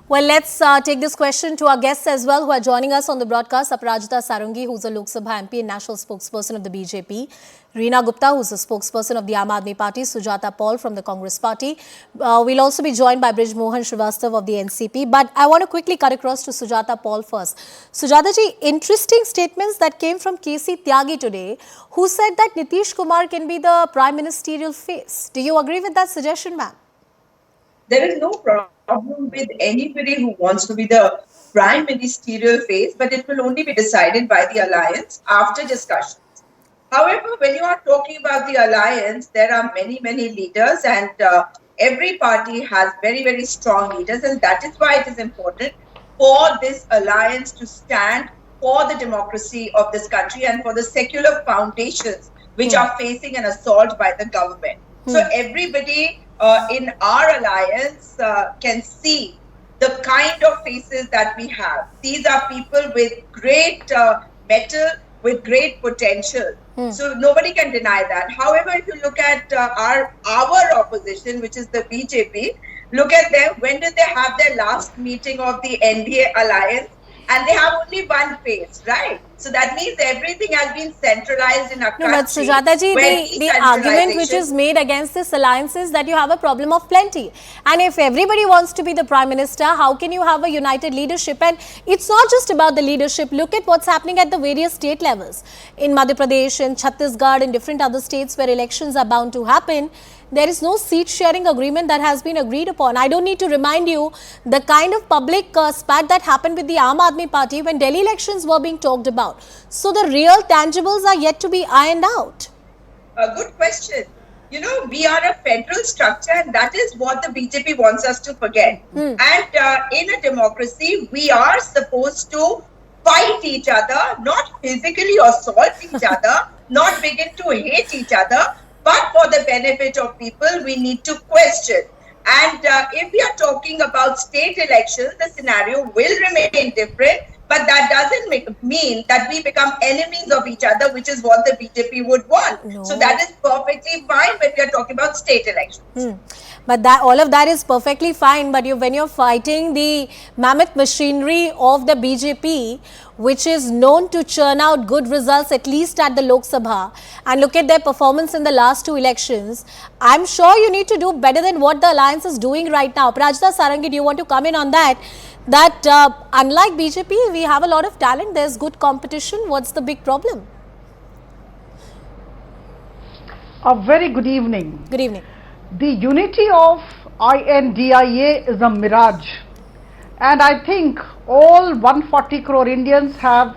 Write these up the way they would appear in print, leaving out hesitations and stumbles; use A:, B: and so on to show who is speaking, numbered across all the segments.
A: Well, let's take this question to our guests as well who are joining us on the broadcast. Aparajita Sarangi, who's a Lok Sabha MP and national spokesperson of the BJP. Reena Gupta, who's a spokesperson of the Aam Aadmi Party. Sujata Paul from the Congress Party. We'll also be joined by Brij Mohan Srivastav of the NCP. But I want to quickly cut across to Sujata Paul first. Sujata ji, interesting statements that came from KC Tyagi today, who said that Nitish Kumar can be the prime ministerial face. Do you agree with that suggestion, ma'am?
B: There is no problem with anybody who wants to be the prime ministerial face, but it will only be decided by the alliance after discussions. However, when you are talking about the alliance, there are many leaders, and every party has very strong leaders, and that is why it is important for this alliance to stand for the democracy of this country and for the secular foundations which are facing an assault by the government. So everybody in our alliance can see the kind of faces that we have. These are people with great mettle, with great potential. So nobody can deny that. However, if you look at our opposition, which is the BJP, look at them. When did they have their last meeting of the NDA alliance? And they have only one face, right? So that means everything has been centralized in a country.
A: No, but Sujata ji, the argument which is made against this alliance is that you have a problem of plenty. And if everybody wants to be the prime minister, how can you have a united leadership? And it's not just about the leadership. Look at what's happening at the various state levels. In Madhya Pradesh, in Chhattisgarh, in different other states where elections are bound to happen, there is no seat sharing agreement that has been agreed upon. I don't need to remind you the kind of public spat that happened with the Aam Aadmi Party when Delhi elections were being talked about. So the real tangibles are yet to be ironed out.
B: A good question. You know, we are a federal structure, and that is what the BJP wants us to forget. And in a democracy, we are supposed to fight each other, not physically assault each other, not begin to hate each other. But for the benefit of people, we need to question. And if we are talking about state elections, the scenario will remain different. But that doesn't mean that we become enemies of each other, which is what the BJP would want.
A: No.
B: So that is perfectly fine when we are talking about state elections.
A: But all of that is perfectly fine. But when you're fighting the mammoth machinery of the BJP, which is known to churn out good results, at least at the Lok Sabha, and look at their performance in the last two elections, I'm sure you need to do better than what the alliance is doing right now. Aparajita Sarangi, do you want to come in on that? That unlike BJP, we have a lot of talent. There's good competition. What's the big problem?
C: A very good evening.
A: Good evening.
C: The unity of INDIA is a mirage, and I think all 140 crore Indians have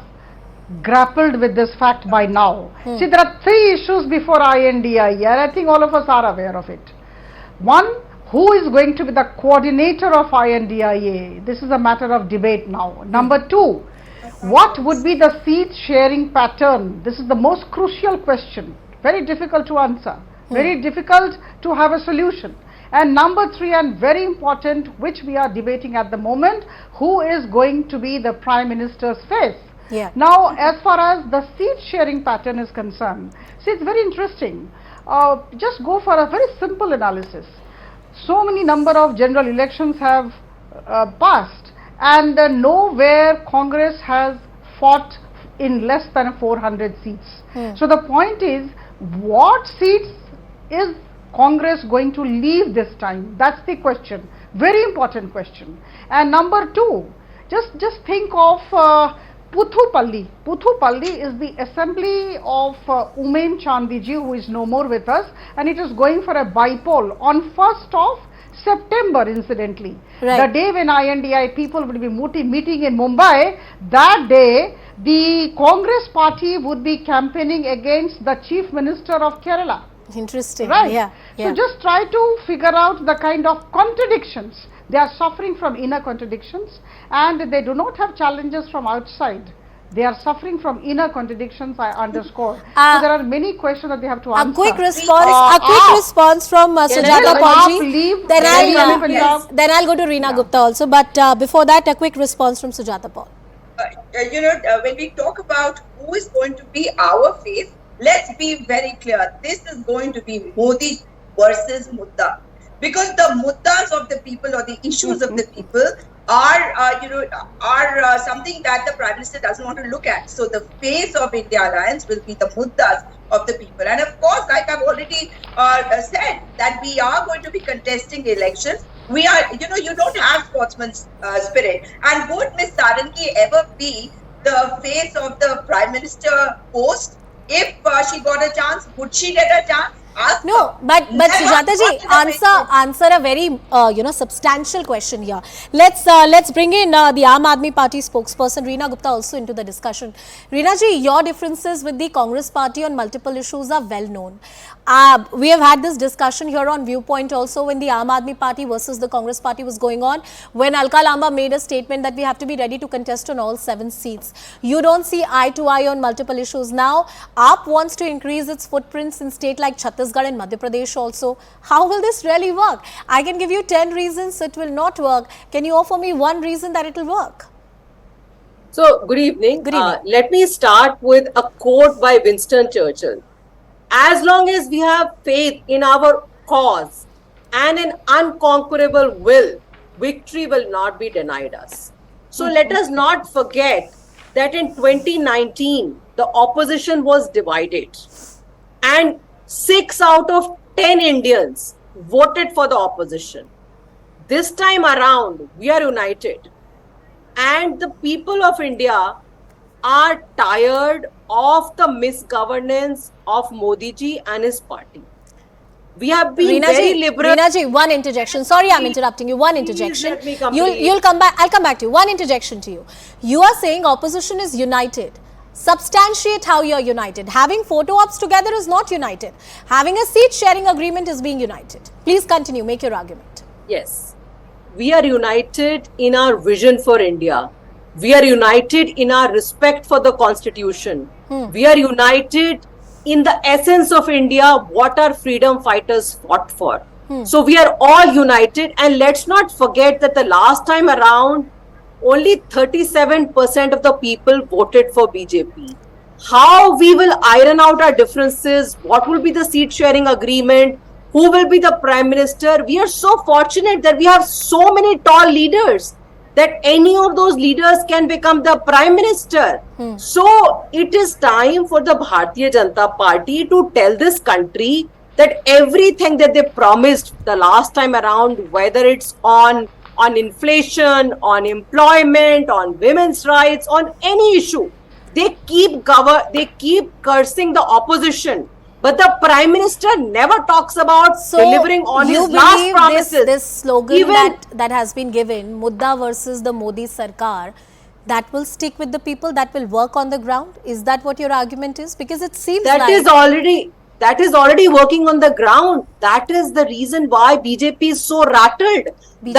C: grappled with this fact by now. See, there are three issues before INDIA, and I think all of us are aware of it. One, who is going to be the coordinator of INDIA? This is a matter of debate now. Number two, what would be the seat sharing pattern? This is the most crucial question. Very difficult to answer. Very difficult to have a solution. And number three, and very important, which we are debating at the moment, who is going to be the Prime Minister's face?
A: Yeah.
C: Now, as far as the seat sharing pattern is concerned, see, it's very interesting. Just go for a very simple analysis. So many number of general elections have passed, and nowhere Congress has fought in less than 400 seats. So the point is, what seats is Congress going to leave this time? That's the question. Very important question. And number two, just think of Puthupalli. Puthupalli is the assembly of Umen Chandiji, who is no more with us, and it is going for a bypoll on 1st of September, incidentally.
A: Right.
C: The day when INDI people would be meeting in Mumbai, that day the Congress party would be campaigning against the Chief Minister of Kerala.
A: Interesting.
C: Right.
A: Yeah.
C: So just try to figure out the kind of contradictions. They are suffering from inner contradictions, and they do not have challenges from outside. They are suffering from inner contradictions, I underscore. So there are many questions that they have to answer.
A: A quick response from Sujata Paul. Then I'll go to Reena Gupta also. But before that, a quick response from Sujata Paul.
B: When we talk about who is going to be our face, let's be very clear. This is going to be Modi versus Mudda. Because the muddas of the people or the issues of the people are something that the Prime Minister doesn't want to look at. So the face of India Alliance will be the muddas of the people. And of course, like I've already said, that we are going to be contesting elections. We are, you don't have sportsman's spirit. And would Ms. Sarangi ever be the face of the Prime Minister post? If she got a chance, would she get a chance? Ask
A: No,
B: her.
A: but
B: Never.
A: Sujata ji,
B: Not in a big
A: answer a very substantial question here. Let's bring in the Aam Aadmi Party spokesperson Reena Gupta also into the discussion. Reena ji, your differences with the Congress Party on multiple issues are well known. We have had this discussion here on Viewpoint also when the Aam Aadmi Party versus the Congress Party was going on, when Alka Lamba made a statement that we have to be ready to contest on all 7 seats. You don't see eye to eye on multiple issues now. AAP wants to increase its footprints in state like Chhattisgarh and Madhya Pradesh also. How will this really work? I can give you 10 reasons it will not work. Can you offer me one reason that it will work?
D: So, good evening.
A: Good evening.
D: Let me start with a quote by Winston Churchill. As long as we have faith in our cause and an unconquerable will, victory will not be denied us. So let us not forget that in 2019, the opposition was divided and 6 out of 10 Indians voted for the opposition. This time around, we are united. And the people of India are tired of the misgovernance of Modi ji and his party. We have been very liberal.
A: Reena ji, one interjection. Sorry, I'm interrupting you. One interjection.
D: let me complete.
A: You'll come back. I'll come back to you. One interjection to you. You are saying opposition is united. Substantiate how you're united. Having photo ops together is not united. Having a seat sharing agreement is being united. Please continue. Make your argument.
D: Yes. We are united in our vision for India. We are united in our respect for the constitution. We are united in the essence of India, what our freedom fighters fought for. So we are all united, and let's not forget that the last time around, only 37% of the people voted for BJP. How we will iron out our differences, what will be the seat sharing agreement, who will be the Prime Minister. We are so fortunate that we have so many tall leaders that any of those leaders can become the Prime Minister. So it is time for the Bharatiya Janata Party to tell this country that everything that they promised the last time around, whether it's on inflation, on employment, on women's rights, on any issue, they keep cursing the opposition. But the Prime Minister never talks about delivering on his last promises.
A: This slogan that has been given, Mudda versus the Modi Sarkar, that will stick with the people, that will work on the ground? Is that what your argument is? Because it seems
D: that is already working on the ground. That is the reason why BJP is so rattled. The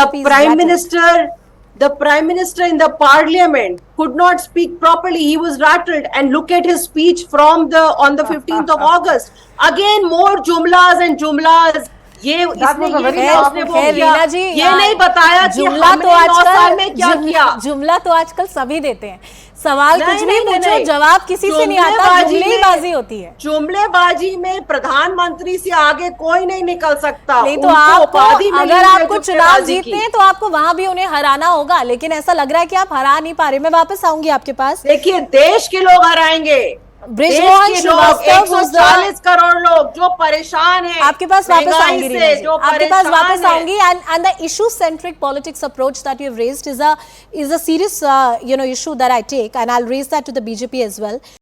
D: Prime Minister in the Parliament could not speak properly. He was rattled. And look at his speech on the 15th of August. Again, more jumlas and jumlas.
C: That was a very powerful
A: Reena जी,
D: ये नहीं बताया कि
A: जुमला
D: हमने 9 साल में क्या किया।
A: जुमला तो आजकल सभी देते हैं। सवाल कुछ भी पूछो,
D: नहीं।
A: जवाब किसी से नहीं आता, जुमलेबाजी होती है।
D: जुमलेबाजी में प्रधानमंत्री से आगे कोई नहीं निकल सकता।
A: नहीं तो अगर आपको चुनाव जीतते हैं तो आपको वहां भी उन्हें हराना होगा, लेकिन ऐसा लग रहा है कि आप हरा नहीं पा रहे। मैं वापस आऊंगी आपके पास।
D: देखिए, देश के लोग हराएंगे।
A: ब्रिजमोहन श्रीवास्तव
D: 140 करोड़ लोग जो परेशान हैं,
A: आपके पास वापस आऊंगी रीना जी, आपके पास वापस आऊंगी। And the issue centric politics approach that you have raised is a serious issue that I take, and I'll raise that to the BJP as well.